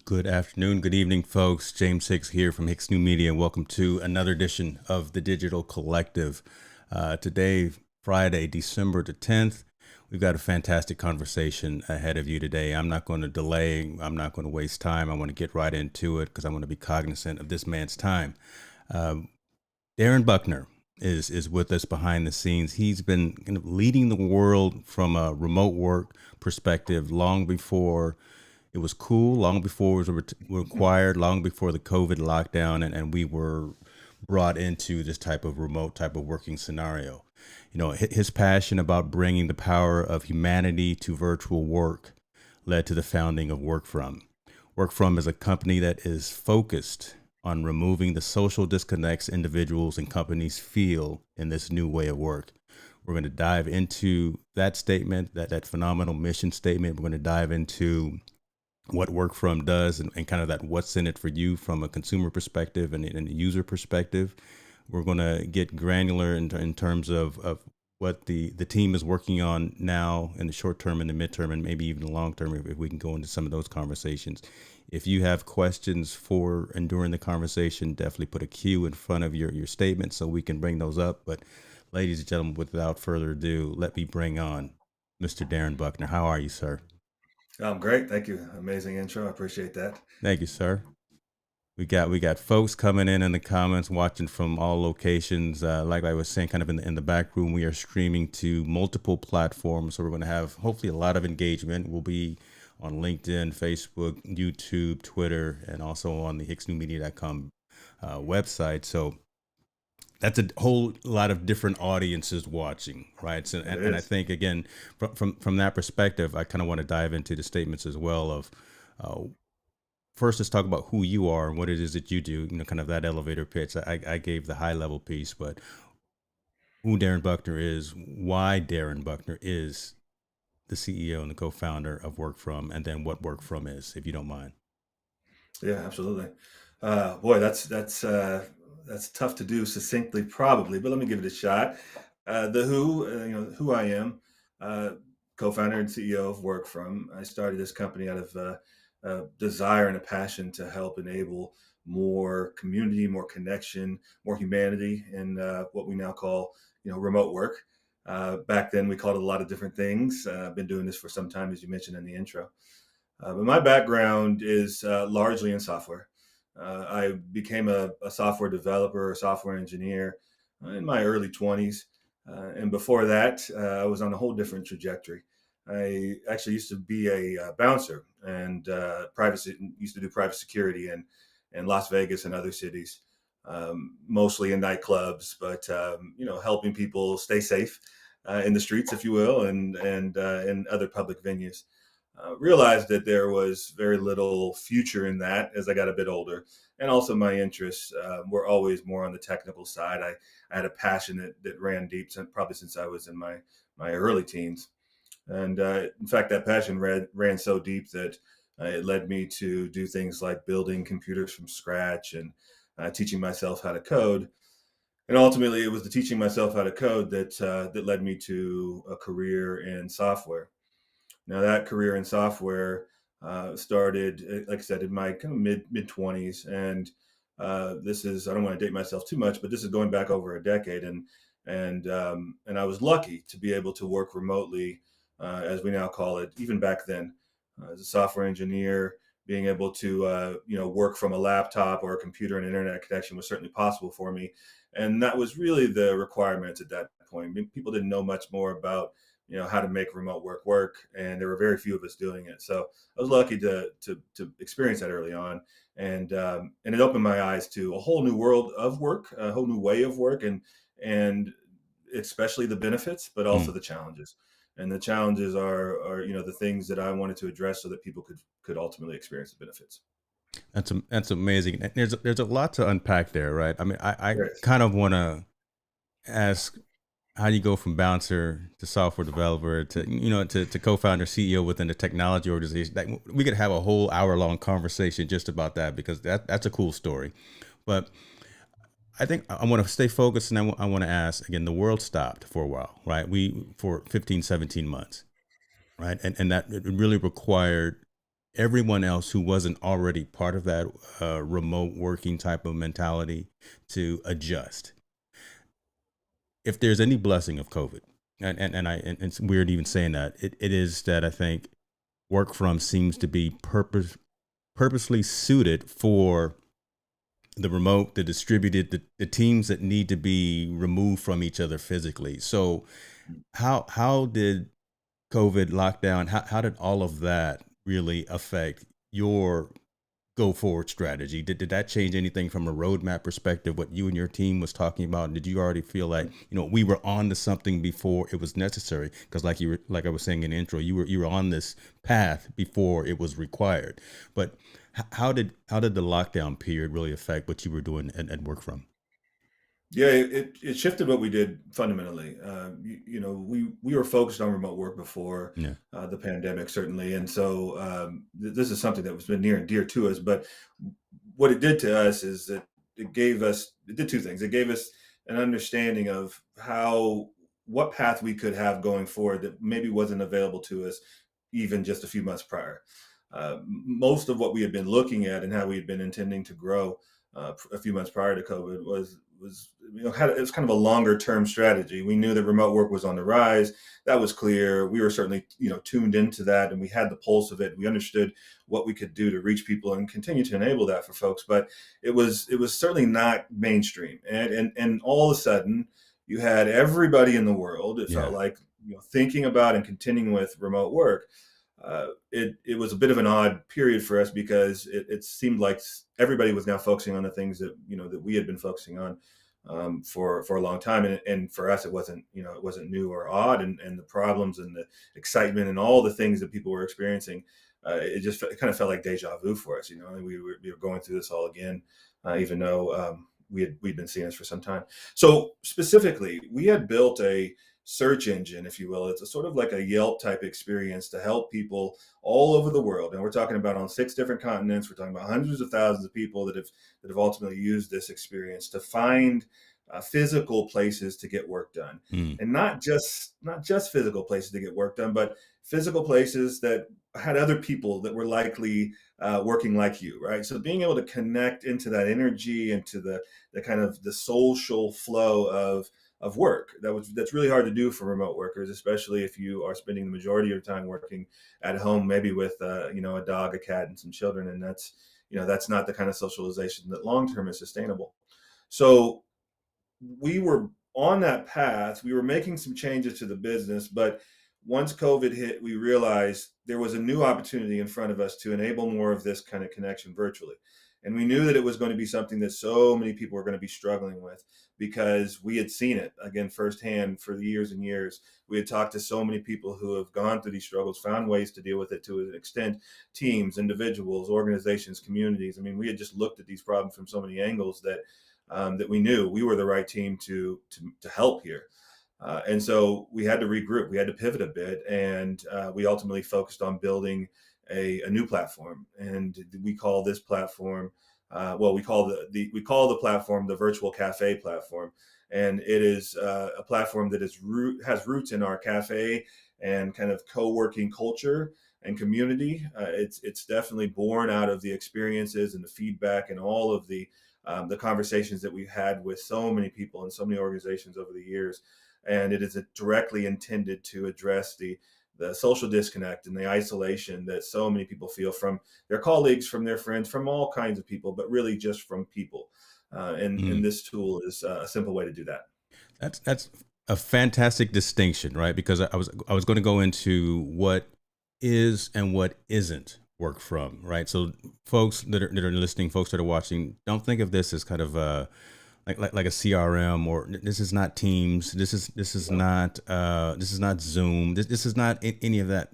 Good afternoon, good evening, folks. James Hicks here from Hicks New Media. Welcome to another edition of the Digital Collective. Today, Friday, December the 10th, we've got a fantastic conversation ahead of you today. I'm not going to delay. I'm not going to waste time. I want to get right into it because I want to be cognizant of this man's time. Darren Buckner is with us behind the scenes. He's been kind of leading the world from a remote work perspective long before it was cool, long before it was required, long before the COVID lockdown, and we were brought into this type of remote type of working scenario. You know, his passion about bringing the power of humanity to virtual work led to the founding of Workfrom. Workfrom is a company that is focused on removing the social disconnects individuals and companies feel in this new way of work. We're going to dive into that statement, that phenomenal mission statement. We're going to dive into what Workfrom does and kind of that what's in it for you from a consumer perspective and a user perspective. We're going to get granular in terms of what the team is working on now in the short term, in the midterm, and maybe even the long term, if we can go into some of those conversations. If you have questions for and during the conversation, definitely put a Q in front of your statement so we can bring those up. But ladies and gentlemen, without further ado, let me bring on Mr. Darren Buckner. How are you, sir? Great. Thank you. Amazing intro. I appreciate that. Thank you, sir. We got folks coming in the comments, watching from all locations. Like I was saying, kind of in the back room, we are streaming to multiple platforms, so we're going to have hopefully a lot of engagement. We'll be on LinkedIn, Facebook, YouTube, Twitter, and also on the hicksnewmedia.com website. So that's a whole lot of different audiences watching, right? So, It and I is. think again, from that perspective, I kind of want to dive into the statements as well of uh, first, let's talk about who you are and what it is that you do. You know, kind of that elevator pitch. I gave the high level piece, but who Darren Buckner is, why Darren Buckner is the CEO and the co-founder of Workfrom, and then what Workfrom is, if you don't mind. Yeah, absolutely. Boy, that's tough to do succinctly, probably, but let me give it a shot. The who, who I am, uh, co-founder and CEO of Workfrom. I started this company out of a desire and a passion to help enable more community, more connection, more humanity in what we now call, remote work. Back then, we called it a lot of different things. I've been doing this for some time, as you mentioned in the intro. But my background is largely in software. I became a software developer, a software engineer in my early 20s. And before that, I was on a whole different trajectory. I actually used to be a bouncer and used to do private security in Las Vegas and other cities, mostly in nightclubs, but helping people stay safe in the streets, if you will, and in other public venues. Realized that there was very little future in that as I got a bit older. And also, my interests were always more on the technical side. I had a passion that ran deep, probably since I was in my early teens. And in fact, that passion ran so deep that it led me to do things like building computers from scratch and teaching myself how to code. And ultimately, it was the teaching myself how to code that led me to a career in software. Now that career in software started, like I said, in my kind of mid 20s, and this is I don't want to date myself too much, but this is going back over a decade, and I was lucky to be able to work remotely, as we now call it, even back then, as a software engineer. Being able to work from a laptop or a computer and internet connection was certainly possible for me, and that was really the requirement at that point. I mean, people didn't know much more about how to make remote work, and there were very few of us doing it. So I was lucky to experience that early on, and it opened my eyes to a whole new world of work, a whole new way of work, and especially the benefits, but also Mm, the challenges. And the challenges are the things that I wanted to address so that people could ultimately experience the benefits. that's amazing. And there's a lot to unpack there, right? I mean, I There it is. kind of want to ask how do you go from bouncer to software developer to to co-founder CEO within the technology organization. Like, we could have a whole hour long conversation just about that because that's a cool story. But I think I want to stay focused, and I want to ask again. The world stopped for a while, right? We for 15, 17 months, right? And that it really required everyone else who wasn't already part of that remote working type of mentality to adjust. If there's any blessing of COVID, and it's weird even saying that, it is that I think Workfrom seems to be purposely suited for the remote, the distributed, the teams that need to be removed from each other physically. So how did COVID lockdown, how did all of that really affect your go forward strategy? Did that change anything from a roadmap perspective, what you and your team was talking about? Did you already feel like, we were on to something before it was necessary? Because like I was saying in the intro, you were on this path before it was required. But how did the lockdown period really affect what you were doing at Workfrom? Yeah, it shifted what we did fundamentally. We were focused on remote work before Yeah. the pandemic, certainly, and so this is something that was been near and dear to us. But what it did to us is that it did two things. It gave us an understanding of what path we could have going forward that maybe wasn't available to us even just a few months prior. Most of what we had been looking at and how we had been intending to grow a few months prior to COVID was it was kind of a longer term strategy. We knew that remote work was on the rise. That was clear. We were certainly tuned into that, and we had the pulse of it. We understood what we could do to reach people and continue to enable that for folks. But it was certainly not mainstream. And all of a sudden, you had everybody in the world. It felt Yeah. like thinking about and continuing with remote work. It was a bit of an odd period for us because it seemed like everybody was now focusing on the things that that we had been focusing on for a long time, and for us it wasn't new or odd, and the problems and the excitement and all the things that people were experiencing, it kind of felt like deja vu for us. We were going through this all again, even though we'd been seeing this for some time. So specifically, we had built a search engine, if you will. It's a sort of like a Yelp type experience to help people all over the world. And we're talking about on 6 different continents. We're talking about hundreds of thousands of people that have ultimately used this experience to find physical places to get work done, Mm. and not just physical places to get work done, but physical places that had other people that were likely working like you, right? So being able to connect into that energy, into the kind of the social flow of work that's really hard to do for remote workers, especially if you are spending the majority of your time working at home, maybe with a dog, a cat, and some children, and that's not the kind of socialization that long term is sustainable. So we were on that path. We were making some changes to the business, but once COVID hit, we realized there was a new opportunity in front of us to enable more of this kind of connection virtually. And we knew that it was going to be something that so many people were going to be struggling with because we had seen it again firsthand for years and years. We had talked to so many people who have gone through these struggles, found ways to deal with it to an extent, teams, individuals, organizations, communities. I mean, we had just looked at these problems from so many angles that we knew we were the right team to help here. And so we had to regroup, we had to pivot a bit, and we ultimately focused on building a new platform. And we call this platform, we call the platform the Virtual Cafe platform. And it is a platform that has roots in our cafe and kind of co-working culture and community. It's definitely born out of the experiences and the feedback and all of the conversations that we've had with so many people and so many organizations over the years. And it is directly intended to address the social disconnect and the isolation that so many people feel from their colleagues, from their friends, from all kinds of people, but really just from people. And Mm. this tool is a simple way to do that. That's a fantastic distinction, right? Because I was going to go into what is and what isn't work from, right? So folks that are listening, folks that are watching, don't think of this as kind of like a CRM, or this is not Teams. This is not Zoom. This is not any of that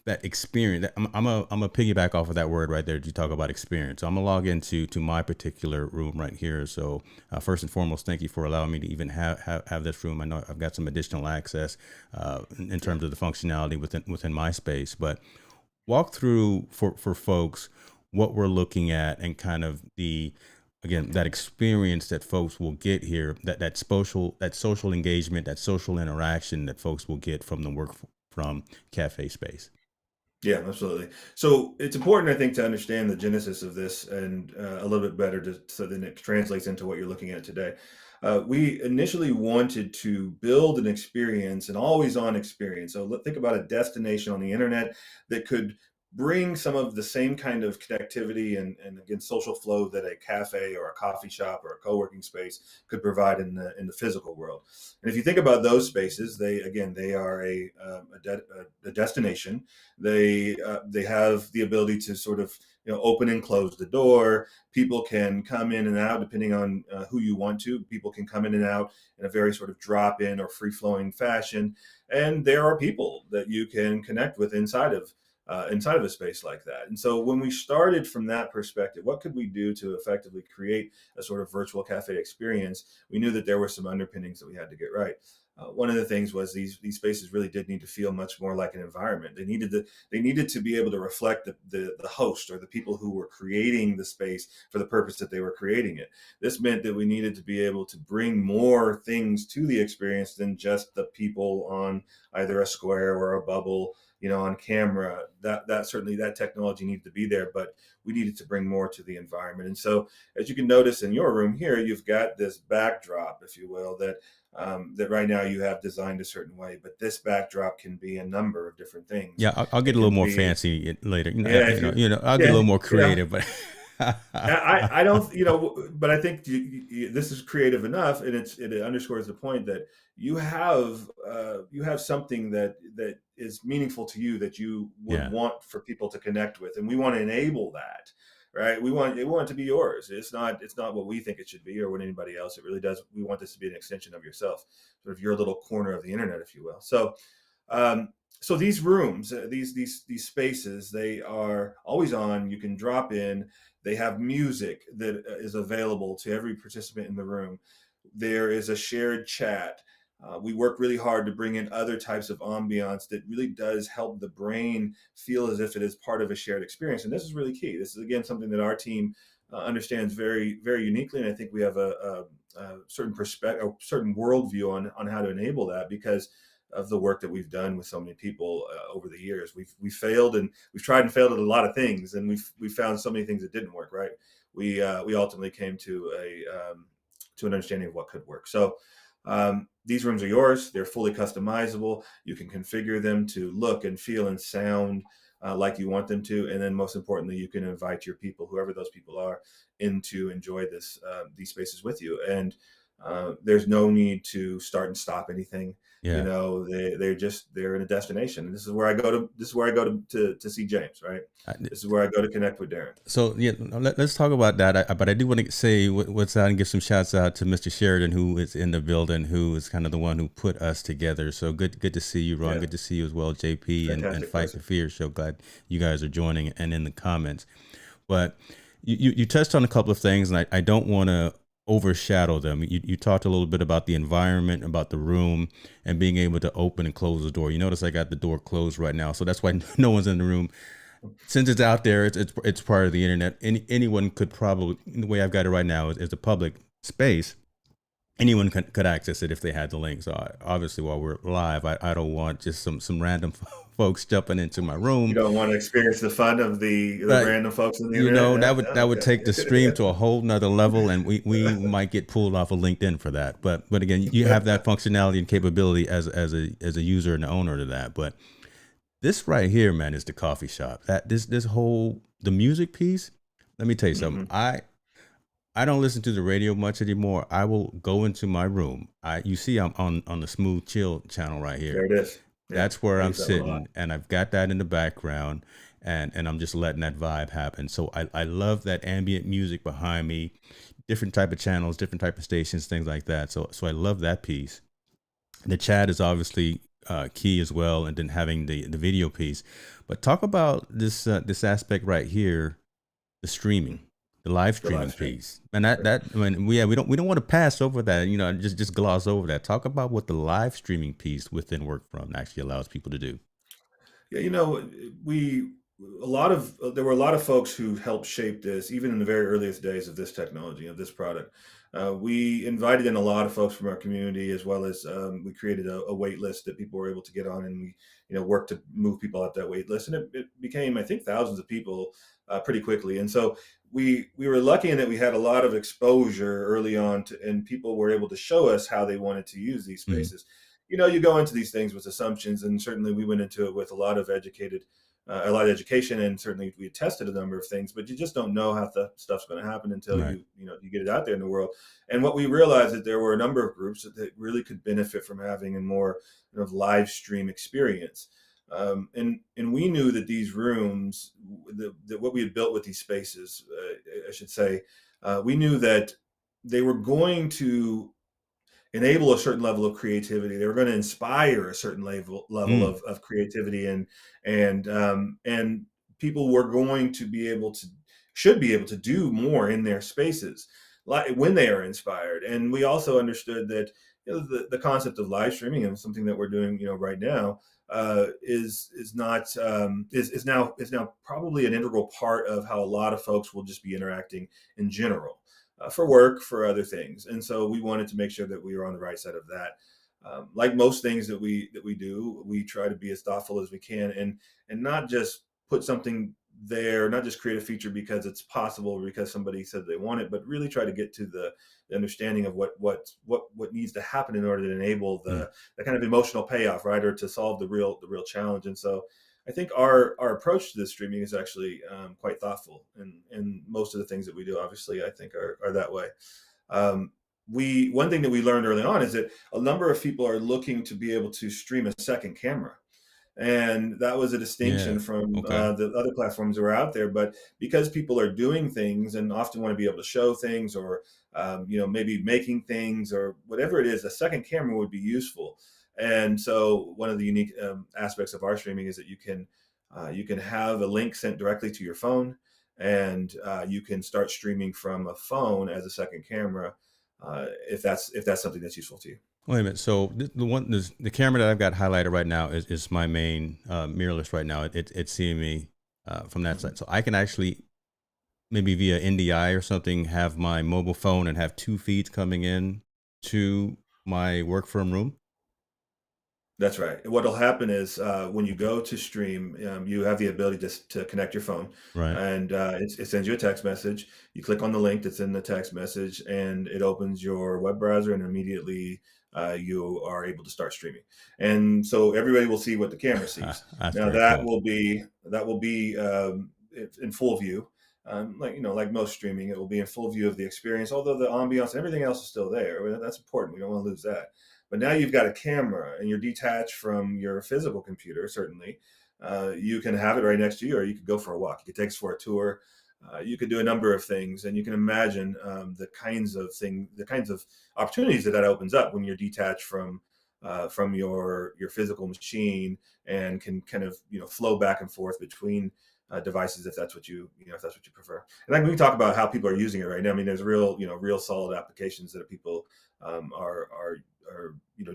experience. I'm a piggyback off of that word right there. You talk about experience. So I'm gonna log into my particular room right here. So first and foremost, thank you for allowing me to even have this room. I know I've got some additional access in terms of the functionality within my space, but walk through for folks what we're looking at and kind of again, that experience that folks will get here, that social engagement, that social interaction that folks will get from the work from cafe space. Yeah, absolutely. So it's important, I think, to understand the genesis of this and a little bit better so then it translates into what you're looking at today. We initially wanted to build an experience, an always on experience. So think about a destination on the internet that could bring some of the same kind of connectivity and again, social flow that a cafe or a coffee shop or a co-working space could provide in the physical world. And if you think about those spaces, they are a destination. They have the ability to sort of open and close the door. People can come in and out depending on who you want to. People can come in and out in a very sort of drop in or free flowing fashion, and there are people that you can connect with inside of a space like that. And so when we started from that perspective, what could we do to effectively create a sort of virtual cafe experience? We knew that there were some underpinnings that we had to get right. One of the things was these spaces really did need to feel much more like an environment. They needed to be able to reflect the host or the people who were creating the space for the purpose that they were creating it. This meant that we needed to be able to bring more things to the experience than just the people on either a square or a bubble, on camera. That certainly, that technology needed to be there, but we needed to bring more to the environment. And so, as you can notice in your room here, you've got this backdrop, if you will, that right now you have designed a certain way, but this backdrop can be a number of different things. Yeah, I'll get It a little can more be, fancy later. yeah, if you, I'll get a yeah, little more yeah. creative, but I don't, but I think this is creative enough, and it underscores the point that you have something that is meaningful to you that you would yeah, want for people to connect with, and we want to enable that, right? We want it to be yours. It's not what we think it should be or what anybody else. It really does. We want this to be an extension of yourself, sort of your little corner of the internet, if you will. So these rooms, these spaces, they are always on. You can drop in. They have music that is available to every participant in the room. There is a shared chat. We work really hard to bring in other types of ambiance that really does help the brain feel as if it is part of a shared experience. And this is really key. This is again something that our team understands very, very uniquely, and I think we have a certain perspective, a certain worldview on how to enable that because of the work that we've done with so many people over the years. We've failed and we've tried and failed at a lot of things, and we've found so many things that didn't work. Right? We ultimately came to an understanding of what could work. So these rooms are yours. They're fully customizable. You can configure them to look and feel and sound like you want them to, and then most importantly, you can invite your people, whoever those people are, in to enjoy these spaces with you. And there's no need to start and stop anything. yeah. They're in a destination. And this is where I go to see James, right? This is where I go to connect with Darren. So yeah, let's talk about that. But I do want to say what's out and give some shouts out to Mr. Sheridan, who is in the building, who is kind of the one who put us together. So good to see you, Ron. Yeah, Good to see you as well, JP, and fantastic Fight the person. Fear. So glad you guys are joining and in the comments. But you touched on a couple of things, and I don't want to overshadow them. You talked a little bit about the environment, about the room, and being able to open and close the door. You notice I got the door closed right now, so that's why no one's in the room. Since it's out there, it's part of the internet. Anyone could probably, the way I've got it right now is a public space. Anyone could access it if they had the link. So obviously, while we're live, I don't want just some random folks jumping into my You room. don't want to experience the fun of the But random folks on the internet. Yeah, that yeah, would take the stream to a whole nother level, and we might get pulled off of LinkedIn for that. But again, you have that functionality and capability as a user and owner to that. But this right here, man, is the coffee shop. That this whole the music piece. Let me tell you something. hmm I don't listen to the radio much anymore. I will go into my room. You see I'm on the smooth chill channel right here. There it is. Yeah, That's where I I'm use that one a lot. sitting, and I've got that in the background, and I'm just letting that vibe happen. So I love that ambient music behind me, different type of channels, different type of stations, things like that. So I love that piece. The chat is obviously key as well, and then having the video piece. But talk about this aspect right here, the streaming, the live The live streaming stream. piece, and that I mean, we don't want to pass over that. Just gloss over that. Talk about what the live streaming piece within Workfrom actually allows people to do. Yeah, we there were a lot of folks who helped shape this, even in the very earliest days of this technology, of this product. We invited in a lot of folks from our community, as well as we created a wait list that people were able to get on, and we, worked to move people up that wait list, and it became, I think, thousands of people pretty quickly. And so we were lucky in that we had a lot of exposure early on, and people were able to show us how they wanted to use these Mm, spaces. You go into these things with assumptions, and certainly we went into it with a lot of education, and certainly we tested a number of things, but you just don't know how the stuff's going to happen until right. you get it out there in the world. And what we realized, that there were a number of groups that really could benefit from having a more live stream experience. And we knew that these rooms, that what we had built with these spaces, I should say, we knew that they were going to enable a certain level of creativity. They were going to inspire a certain level Mm, of creativity, and people were going to be able to should be able to do more in their spaces, like when they are inspired. And we also understood that the concept of live streaming, and something that we're doing right now, is not is now probably an integral part of how a lot of folks will just be interacting in general, for work, for other things. And so we wanted to make sure that we were on the right side of that. Like most things that we do, we try to be as thoughtful as we can, and not just put something there, not just create a feature because it's possible or because somebody said they want it, but really try to get to the understanding of what needs to happen in order to enable mm. the kind of emotional payoff, right, or to solve the real challenge. And so I think our approach to this streaming is actually quite thoughtful, and most of the things that we do, obviously, I think are that way. Um, we One thing that we learned early on is that a number of people are looking to be able to stream a second camera, and that was a Yeah. distinction from Okay. the other platforms that were out there. But because people are doing things and often want to be able to show things, or maybe making things or whatever it is, a second camera would be useful. And so one of the unique aspects of our streaming is that you can have a link sent directly to your phone, and you can start streaming from a phone as a second camera, if that's something that's useful to you. Wait a minute. So the camera that I've got highlighted right now is my main mirrorless right now. It's seeing me from that Mhm. side, so I can actually maybe via NDI or something have my mobile phone and have two feeds coming in to my work from room. That's right. What'll happen is, when you go to stream, you have the ability to connect your phone, Right. and it sends you a text message. You click on the link that's in the text message, and it opens your web browser, and immediately you are able to start streaming. And so everybody will see what the camera sees. That's Now very cool. that will be in full view. Like most streaming, it will be in full view of the experience. Although the ambiance and everything else is still there. Well, that's important. We don't want to lose that. But now you've got a camera, and you're detached from your physical computer. Certainly, you can have it right next to you, or you could go for a walk. You could take us for a tour. You could do a number of things, and you can imagine the kinds of opportunities that opens up when you're detached from your physical machine, and can kind of flow back and forth between devices, if that's what you prefer. And then we can talk about how people are using it right now. I mean, there's real solid applications that people are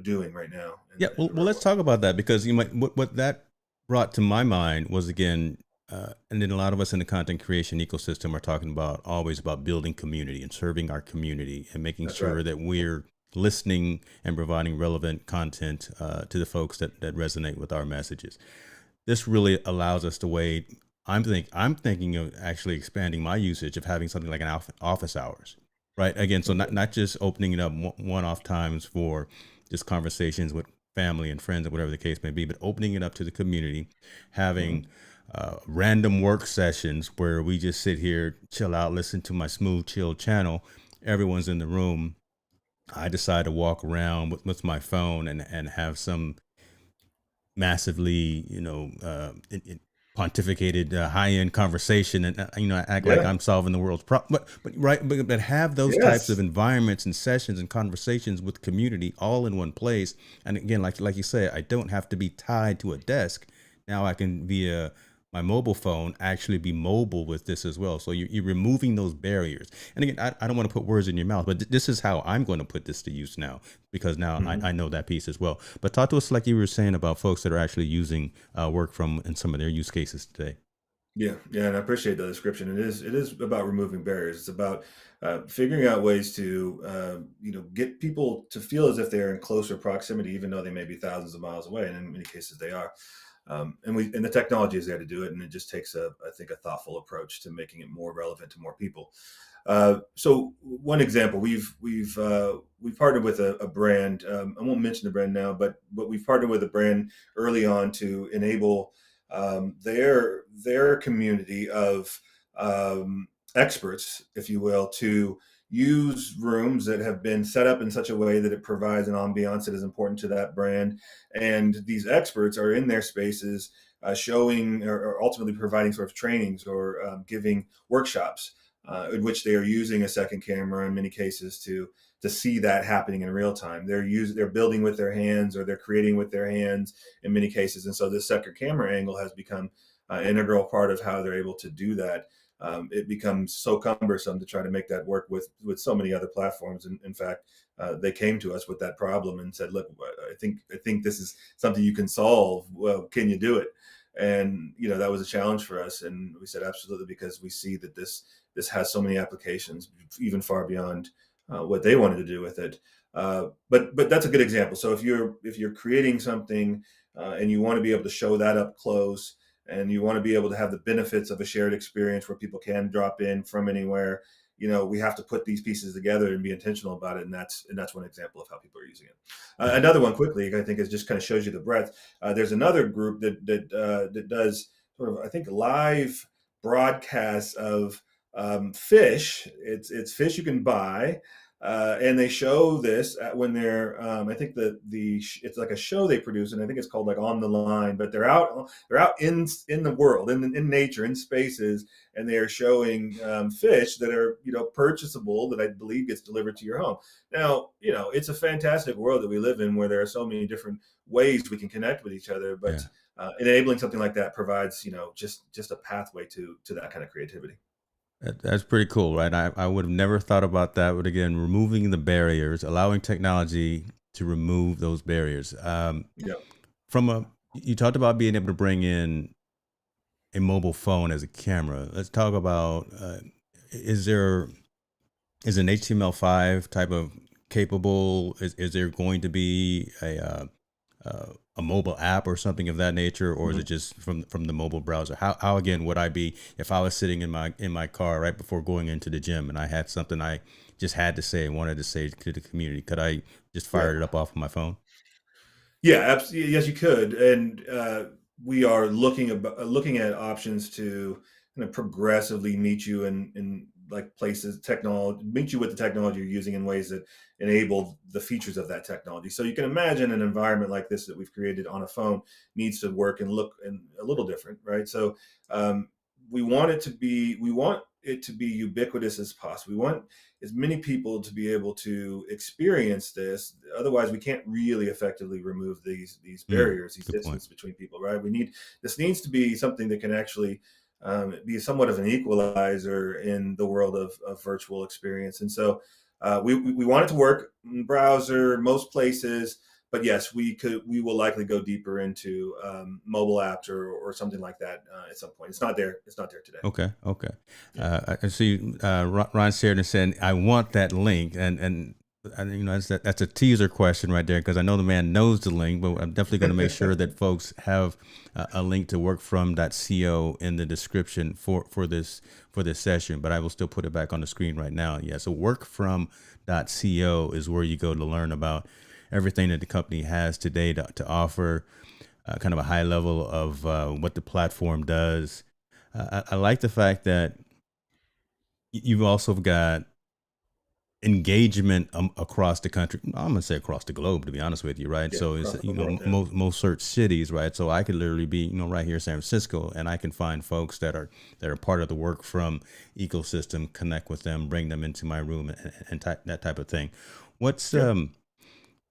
doing right now Yeah, in well, the well, real let's world. talk about that because you might what that brought to my mind was again, and then a lot of us in the content creation ecosystem are talking about always about building community and serving our community and making That's right. sure that we're listening and providing relevant content to the folks that resonate with our messages. This really allows us to wait. I'm thinking of actually expanding my usage of having something like an office hours, right? Again, so Okay. not just opening it up one-off times for just conversations with family and friends, or whatever the case may be, but opening it up to the community, having Mhm. random work sessions where we just sit here, chill out, listen to my smooth, chill channel. Everyone's in the room. I decide to walk around with my phone and have some massively, pontificated high end conversation, and act like Yeah. I'm solving the world's problem. But have those types of Yes. environments and sessions and conversations with community all in one place. And again, like you say, I don't have to be tied to a desk. Now I can via my mobile phone actually be mobile with this as well. So you're removing those barriers. And again, I don't want to put words in your mouth, but this is how I'm going to put this to use now because now I Mhm. know that piece as well. But talk to us like you were saying about folks that are actually using work from in some of their use cases today. Yeah, and I appreciate the description. It is about removing barriers. It's about figuring out ways to get people to feel as if they're in closer proximity, even though they may be thousands of miles away, and in many cases they are. And the technology is there to do it, and it just takes I think a thoughtful approach to making it more relevant to more people. So one example, we've partnered with a brand. I won't mention the brand now, but we've partnered with a brand early on to enable their community of experts, if you will, to use rooms that have been set up in such a way that it provides an ambiance that is important to that brand. And these experts are in their spaces, showing or ultimately providing sort of trainings or giving workshops in which they are using a second camera in many cases to see that happening in real time. They're building with their hands, or they're creating with their hands in many cases. And so this second camera angle has become an integral part of how they're able to do that. It becomes so cumbersome to try to make that work with so many other platforms. And in fact, they came to us with that problem and said, "Look, I think this is something you can solve. Well, can you do it?" And that was a challenge for us, and we said absolutely, because we see that this has so many applications, even far beyond what they wanted to do with it. But that's a good example. So if you're creating something and you want to be able to show that up close, and you want to be able to have the benefits of a shared experience where people can drop in from anywhere, we have to put these pieces together and be intentional about it. And that's one example of how people are using it. Yeah. Another one quickly, I think, is just kind of shows you the breadth. There's another group that does sort of, I think, live broadcasts of fish. It's fish you can buy, and they show this when they're. I think it's like a show they produce, and I think it's called like On the Line. But they're out in the world, in nature, in spaces, and they are showing fish that are purchasable, that I believe gets delivered to your home. Now it's a fantastic world that we live in, where there are so many different ways we can connect with each other, but Yeah. enabling something like that provides just a pathway to that kind of creativity. That's pretty cool, right? I would have never thought about that. But again, removing the barriers, allowing technology to remove those barriers. Yeah. You talked about being able to bring in a mobile phone as a camera. Let's talk about is there is an HTML5 type of capable? Is there going to be a mobile app or something of that nature, or is it Mhm. just from the mobile browser? How again would I be if I was sitting in my car right before going into the gym and I had something I just had to say and wanted to say to the community? Could I just Right. fire it up off of my phone? Yeah, absolutely. Yes, you could. And we are looking at options to kind of progressively meet you in like places, technology, meet you with the technology you're using in ways that enable the features of that technology. So you can imagine an environment like this that we've created on a phone needs to work and look and a little different, right? So um, we want it to be ubiquitous as possible. We want as many people to be able to experience this. Otherwise, we can't really effectively remove these Mm, barriers, these good point. distance between people, right? This needs to be something that can actually be somewhat of an equalizer in the world of virtual experience. And so we want it to work in browser, most places. But yes, we will likely go deeper into mobile apps or something like that at some point. It's not there. It's not there today. Okay, okay. Yeah. I see Ron Sheridan said, "I want that link," and that's a teaser question right there because I know the man knows the link, but I'm definitely going to make sure that folks have a link to workfrom.co in the description for this session. But I will still put it back on the screen right now. Yeah, so workfrom.co is where you go to learn about everything that the company has today to offer, kind of a high level of what the platform does. I like the fact that you've also got engagement across the country. I'm gonna say across the globe, to be honest with you, right? Yeah, So it's across the world. Yeah. most search cities, right? So I could literally be right here in San Francisco, and I can find folks that are part of the work from ecosystem, connect with them, bring them into my room, and that type of thing. What's Yep. um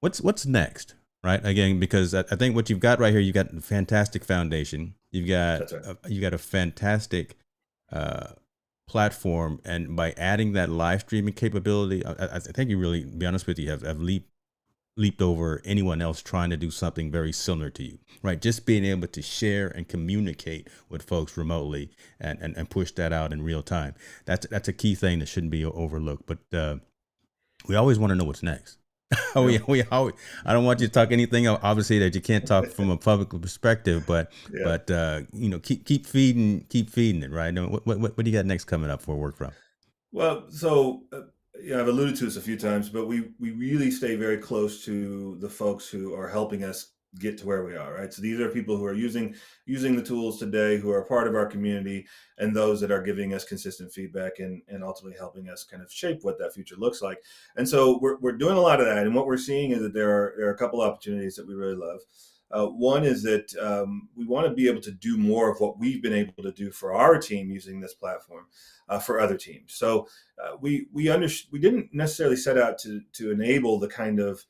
what's next, right? Again, because I think what you've got right here, you've got a fantastic foundation. That's right. You got a fantastic uh, platform, and by adding that live streaming capability, I think you really, to be honest with you, have leaped leaped over anyone else trying to do something very similar to you, right? Just being able to share and communicate with folks remotely and push that out in real time. That's a key thing that shouldn't be overlooked. But we always want to know what's next. Yeah. I don't want you to talk anything obviously that you can't talk from a public perspective, but Yeah. keep feeding it, right? What do you got next coming up for Workfrom? Well, so I've alluded to this a few times, but we really stay very close to the folks who are helping us get to where we are, right? So these are people who are using the tools today, who are part of our community, and those that are giving us consistent feedback and ultimately helping us kind of shape what that future looks like. And so we're doing a lot of that, and what we're seeing is that there are a couple opportunities that we really love. One is that we want to be able to do more of what we've been able to do for our team using this platform for other teams. So we didn't necessarily set out to enable the kind of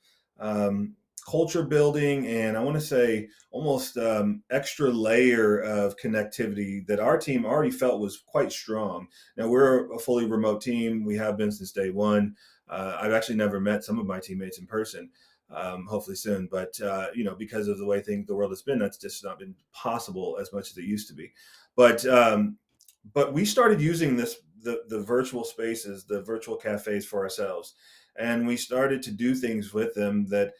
culture building and I want to say almost extra layer of connectivity that our team already felt was quite strong. Now we're a fully remote team. We have been since day one. I've actually never met some of my teammates in person. Hopefully soon, but because of the way the world has been, that's just not been possible as much as it used to be. But we started using the virtual spaces, the virtual cafes for ourselves, and we started to do things with them that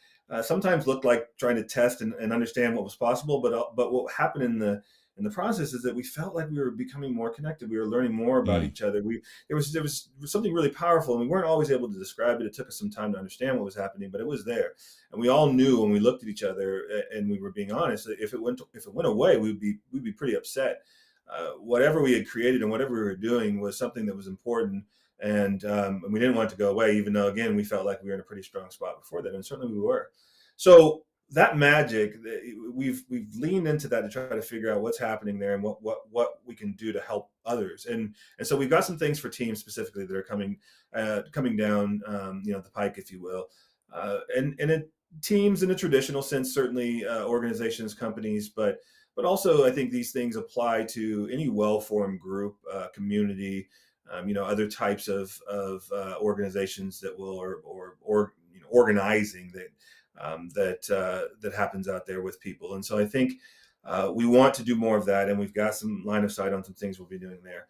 sometimes looked like trying to test and understand what was possible. But what happened in the process is that we felt like we were becoming more connected. We were learning more about Mm, each other. There was something really powerful, and we weren't always able to describe it. It took us some time to understand what was happening, but it was there, and we all knew when we looked at each other and we were being honest. That if it went away, we'd be pretty upset. Whatever we had created and whatever we were doing was something that was important, and we didn't want it to go away. Even though, again, we felt like we were in a pretty strong spot before that, and certainly we were. So that magic, we've leaned into that to try to figure out what's happening there and what we can do to help others. And so we've got some things for teams specifically that are coming down the pike, if you will, and it teams in a traditional sense, certainly organizations, companies, but also I think these things apply to any well-formed group, community, other types of organizations that will or organizing that happens out there with people. And so I think we want to do more of that, and we've got some line of sight on some things we'll be doing there.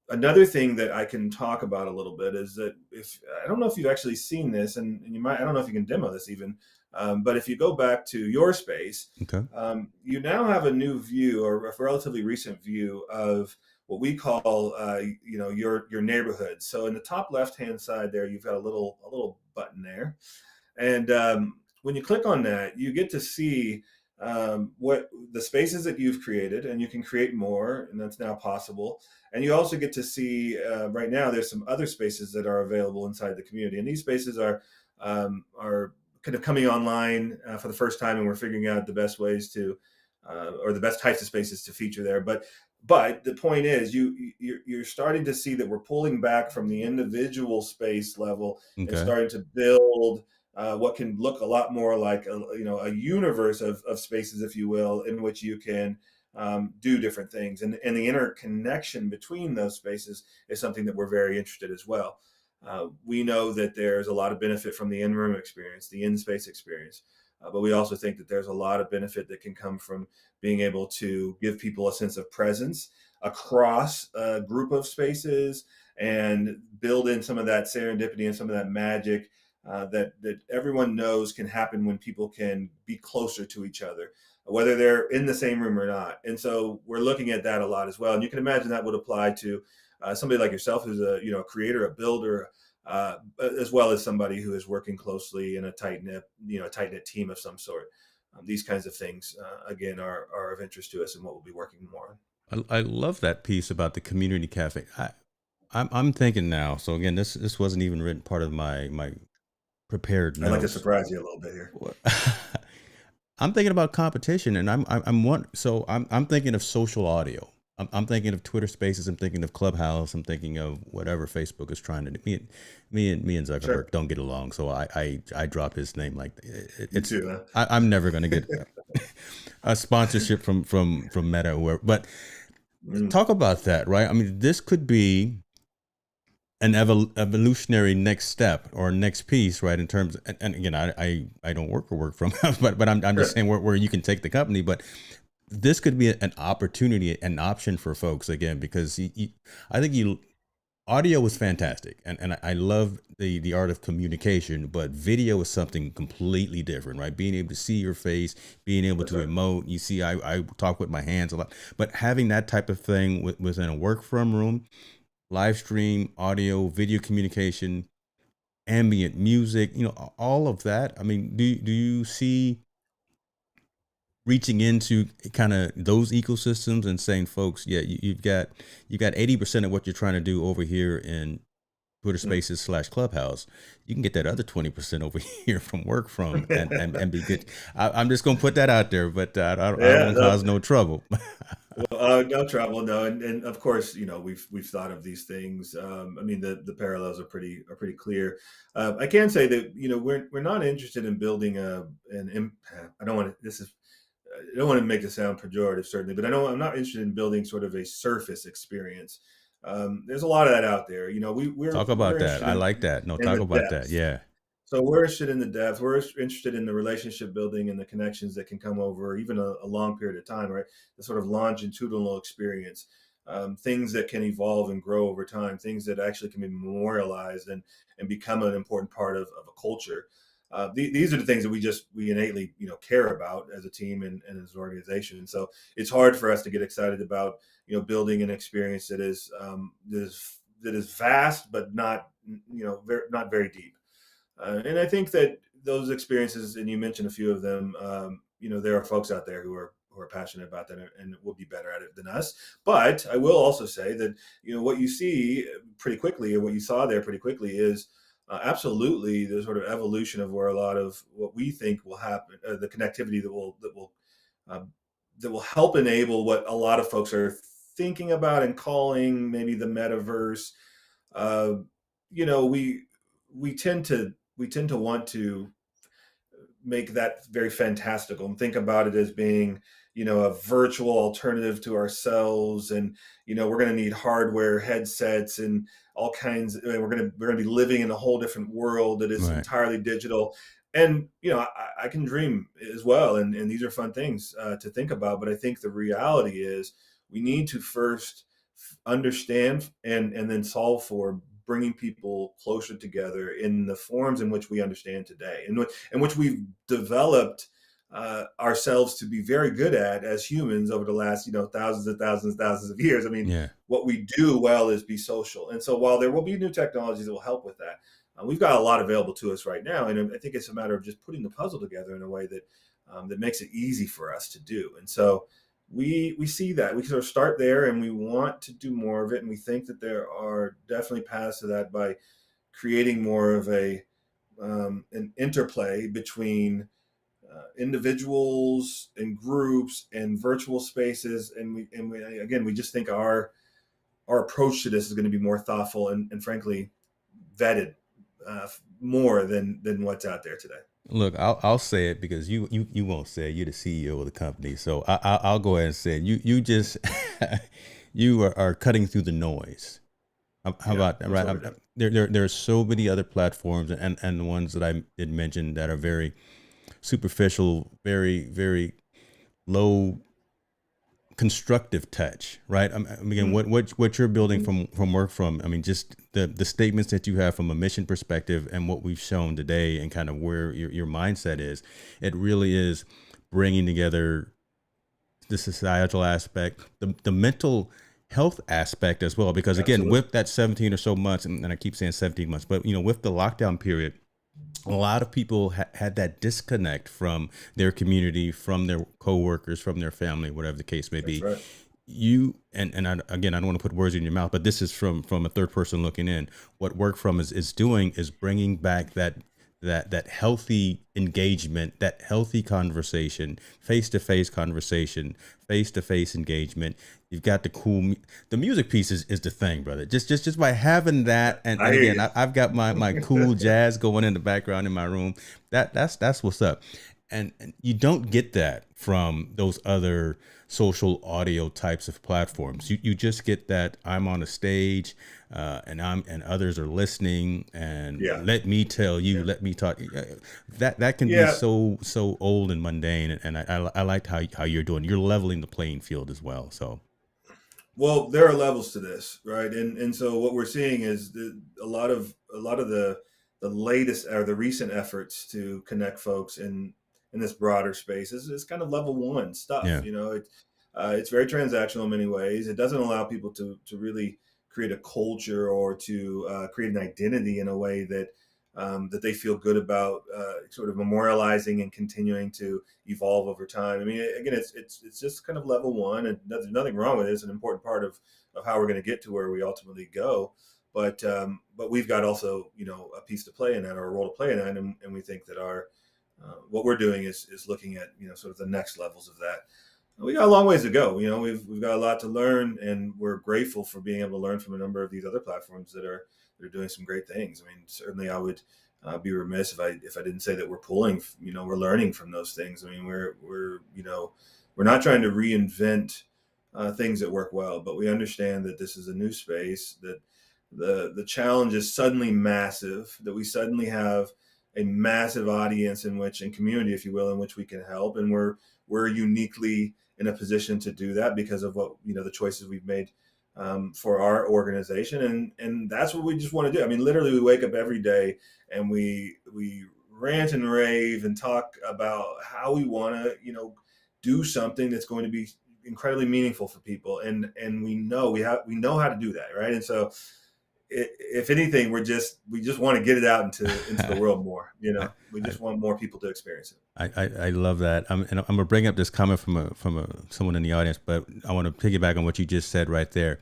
Another thing that I can talk about a little bit is that if I don't know if you've actually seen this, and you might, I don't know if you can demo this even, but if you go back to your space, okay. you now have a new view or a relatively recent view of what we call, your neighborhood. So in the top left hand side there, you've got a little button there, and when you click on that, you get to see what the spaces that you've created, and you can create more, and that's now possible. And you also get to see right now there's some other spaces that are available inside the community, and these spaces are kind of coming online for the first time, and we're figuring out the best ways to or the best types of spaces to feature there. But the point is, you're starting to see that we're pulling back from the individual space level and Okay. starting to build what can look a lot more like a universe of spaces, if you will, in which you can do different things, and the interconnection between those spaces is something that we're very interested as well. We know that there's a lot of benefit from the in-room experience, the in-space experience, but we also think that there's a lot of benefit that can come from being able to give people a sense of presence across a group of spaces and build in some of that serendipity and some of that magic that everyone knows can happen when people can be closer to each other, whether they're in the same room or not. And so we're looking at that a lot as well. And you can imagine that would apply to somebody like yourself, who's a creator, a builder, as well as somebody who is working closely in a tight knit team of some sort. These kinds of things, again, are of interest to us and what we'll be working more on. I love that piece about the community cafe. I'm thinking now. So again, this wasn't even written part of my prepared I'd like to notes. surprise you a little bit here. What- I'm thinking about competition, and I'm one. So I'm thinking of social audio. I'm thinking of Twitter Spaces. I'm thinking of Clubhouse. I'm thinking of whatever Facebook is trying to do. Me and Sure. Zuckerberg don't get along, so I drop his name like You it's. too, huh? I'm never going to get a sponsorship from Meta or wherever. But Mm. talk about that, right? I mean, this could be an evolutionary next step or next piece, right? In terms, and again, I don't work for Workfrom, but I'm just Sure. saying where you can take the company, but this could be an opportunity, an option for folks again, because I think audio was fantastic, and I love the art of communication, but video is something completely different, right? Being able to see your face, being able That's to right. emote. You see, I talk with my hands a lot, but having that type of thing within a work from room, live stream, audio, video communication, ambient music, all of that. I mean, do you see reaching into kind of those ecosystems and saying, folks, yeah, you've got 80% of what you're trying to do over here in Twitter Mm. Spaces / Clubhouse. You can get that other 20% over here from Work From, and be good. I'm just gonna put that out there, but I don't Yeah, want to no, cause no trouble. well, no trouble, no, and of course, we've thought of these things. I mean, the parallels are pretty clear. I can say that we're not interested in building I don't want to. I don't want to make this sound pejorative, certainly, but I'm not interested in building sort of a surface experience. There's a lot of that out there. Talk We're about that. interested I like that. No, in talk the about that. depth. Yeah. So we're interested in the depth. We're interested in the relationship building and the connections that can come over even a long period of time, right? The sort of longitudinal experience, things that can evolve and grow over time, things that actually can be memorialized and become an important part of a culture. These are the things that we innately care about as a team and as an organization. And so it's hard for us to get excited about building an experience that is vast but not not very deep. And I think that those experiences, and you mentioned a few of them, there are folks out there who are passionate about that and will be better at it than us. But I will also say that what you see pretty quickly, or what you saw there pretty quickly, is absolutely the sort of evolution of where a lot of what we think will happen, the connectivity um, that will help enable what a lot of folks are thinking about and calling maybe the metaverse. Uh, you know, we tend to want to make that very fantastical and think about it as being a virtual alternative to ourselves, and we're going to need hardware headsets and all kinds, and we're going to be living in a whole different world that is Right. entirely digital. And I can dream as well, and these are fun things to think about, but I think the reality is we need to first understand and then solve for bringing people closer together in the forms in which we understand today, and which we've developed ourselves to be very good at as humans over the last thousands and thousands and thousands of years. I mean, Yeah. what we do well is be social, and so while there will be new technologies that will help with that, we've got a lot available to us right now, and I think it's a matter of just putting the puzzle together in a way that makes it easy for us to do. And so we see that we sort of start there, and we want to do more of it, and we think that there are definitely paths to that by creating more of an interplay between individuals and groups and virtual spaces, and we again, we just think our approach to this is going to be more thoughtful and frankly vetted more than what's out there today. Look, I'll say it because you won't say it. You're the CEO of the company, so I'll go ahead and say it. You just you are cutting through the noise. How Yeah, about that? that's Right? what we're doing. There are so many other platforms, and the ones that I did mention that are very superficial, very low constructive touch, right? Again, Mm. what you're building from Work From. I mean, just the statements that you have from a mission perspective, and what we've shown today, and kind of where your mindset is. It really is bringing together the societal aspect, the mental health aspect as well. Because again, Absolutely. with that 17 or so months, and I keep saying 17 months, but with the lockdown period, a lot of people had that disconnect from their community, from their coworkers, from their family, whatever the case may That's be. right. You and again, I don't want to put words in your mouth, but this is from a third person looking in. What Work From is doing is bringing back that healthy engagement, that healthy conversation, face to face conversation, face to face engagement. You've got the music piece is the thing, brother. Just by having that, I and hear again, you. I've got my cool jazz going in the background in my room. That's what's up. and you don't get that from those other social audio types of platforms. You just get that I'm on a stage, and others are listening, and Yeah. let me tell you, Yeah. let me talk. That can be Yeah. so old and mundane, and I liked how you're doing. You're leveling the playing field as well. So Well, there are levels to this, right? And so what we're seeing is a lot of the latest or the recent efforts to connect folks in this broader space is kind of level one stuff. yeah, It's very transactional in many ways. It doesn't allow people to really create a culture or to create an identity in a way that they feel good about, sort of memorializing and continuing to evolve over time. I mean, again, it's just kind of level one, and there's nothing wrong with it. It's an important part of how we're going to get to where we ultimately go. But we've got also a piece to play in that, or a role to play in that, and we think that our what we're doing is looking at sort of the next levels of that. We got a long ways to go. We've got a lot to learn, and we're grateful for being able to learn from a number of these other platforms that are doing some great things. I mean, certainly I would be remiss if I didn't say that we're pulling, we're learning from those things. I mean, we're not trying to reinvent things that work well, but we understand that this is a new space, that the challenge is suddenly massive, that we suddenly have a massive audience and community, if you will, in which we can help, and we're uniquely in a position to do that because of what the choices we've made for our organization, and that's what we just want to do. I mean, literally, we wake up every day and we rant and rave and talk about how we want to do something that's going to be incredibly meaningful for people, and we know how to do that, right? And so, if anything, we just want to get it out into the world more. We I, just want more people to experience it. I love that. And I'm gonna bring up this comment from someone in the audience, but I want to piggyback on what you just said right there.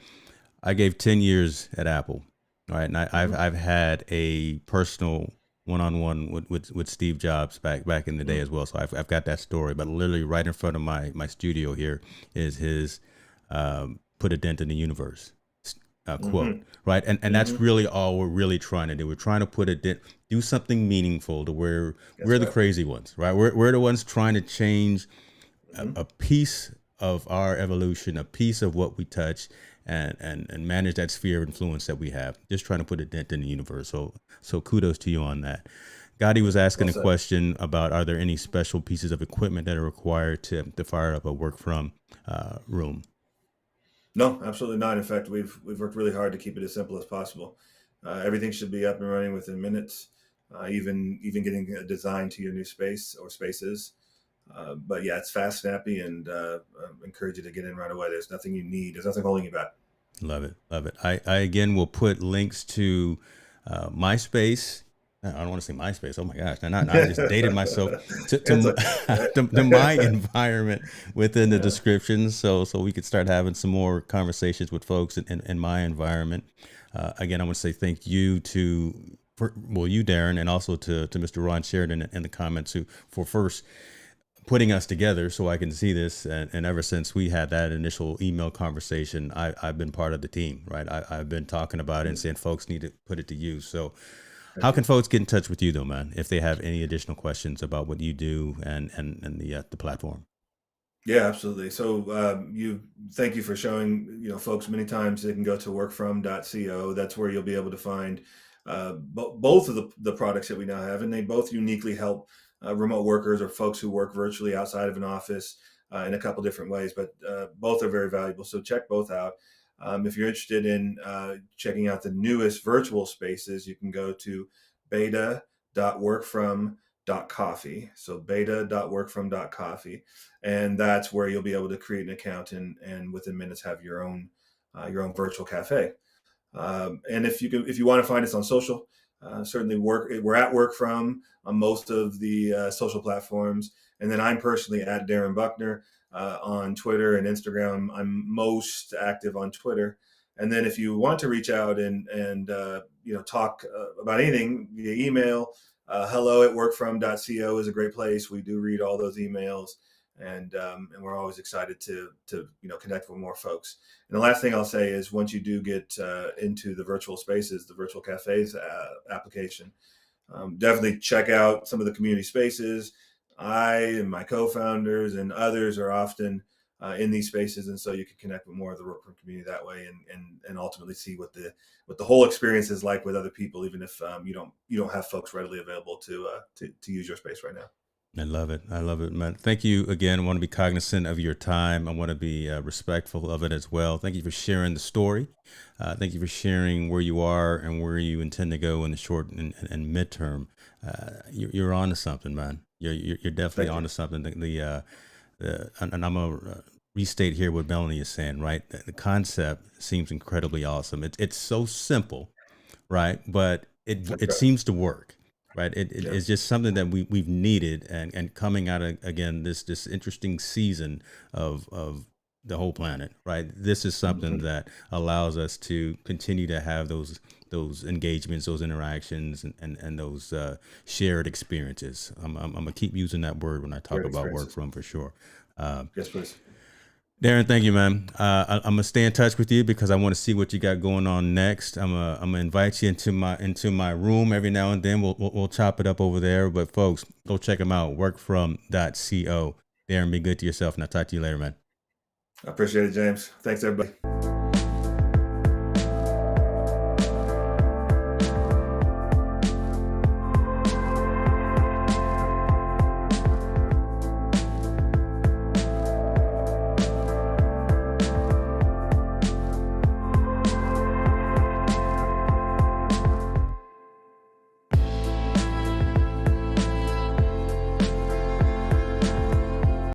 I gave 10 years at Apple, all right, and Mm-hmm. I've had a personal one-on-one with Steve Jobs back in the day Mm-hmm. as well. So I've got that story, but literally right in front of my studio here is his "Put a Dent in the Universe" quote, Mm-hmm. right? And Mm-hmm. that's really all we're really trying to do. We're trying to put a dent, do something meaningful to where we're That's the right. crazy ones, right? We're the ones trying to change Mm-hmm. a piece of our evolution, a piece of what we touch, and manage that sphere of influence that we have. Just trying to put a dent in the universe. So kudos to you on that. Gotti was Well asking a said. question about, are there any special pieces of equipment that are required to fire up a work from room? No, absolutely not. In fact, we've worked really hard to keep it as simple as possible. Everything should be up and running within minutes, even getting a design to your new space or spaces. But yeah, it's fast, snappy, and encourage you to get in right away. There's nothing you need. There's nothing holding you back. Love it. Love it. I again will put links to MySpace. I don't want to say MySpace. Oh my gosh. Now I just dated myself It's okay. to my environment within the Yeah. description. So we could start having some more conversations with folks in my environment. Again, I want to say thank you you, Darren, and also to Mr. Ron Sheridan in the comments for first putting us together so I can see this. And ever since we had that initial email conversation, I've been part of the team, right? I've been talking about it and saying folks need to put it to use. So how Thank can you. folks get in touch with you though, man, if they have any additional questions about what you do and the platform? Yeah, absolutely. So you thank you for showing folks many times they can go to workfrom.co. That's where you'll be able to find both of the products that we now have, and they both uniquely help remote workers or folks who work virtually outside of an office in a couple different ways. But both are very valuable. So check both out. If you're interested in checking out the newest virtual spaces, you can go to beta.workfrom.coffee. So beta.workfrom.coffee, and that's where you'll be able to create an account and within minutes have your own virtual cafe. And if you want to find us on social, certainly we're at Workfrom on most of the social platforms, and then I'm personally at Darren Buckner on Twitter and Instagram. I'm most active on Twitter. And then if you want to reach out and talk about anything via email, hello at workfrom.co is a great place. We do read all those emails, and we're always excited to connect with more folks. And the last thing I'll say is, once you do get into the virtual spaces, the virtual cafes application, definitely check out some of the community spaces. I and my co-founders and others are often in these spaces, and so you can connect with more of the Workfrom community that way, and ultimately see what the whole experience is like with other people, even if you don't have folks readily available to use your space right now. I love it. I love it, man. Thank you again. I want to be cognizant of your time. I want to be respectful of it as well. Thank you for sharing the story. Thank you for sharing where you are and where you intend to go in the short and midterm. You're on to something, man. You're definitely Thank on you. to something. And I'm going to restate here what Melanie is saying, right? The concept seems incredibly awesome. It's so simple, right? But That's it right. seems to work, right? Yeah. It's just something that we've needed, and coming out of, again, this interesting season of the whole planet, right? This is something Mhm. that allows us to continue to have those engagements, those interactions, and those shared experiences. I'm gonna keep using that word when I talk Great about work experiences. from for sure. Uh, Yes, please. Darren, thank you, man. I'm gonna stay in touch with you because I want to see what you got going on next. I'm gonna invite you into my room every now and then. We'll chop it up over there. But folks, go check them out. Workfrom.co. Darren, be good to yourself, and I'll talk to you later, man. I appreciate it, James. Thanks, everybody.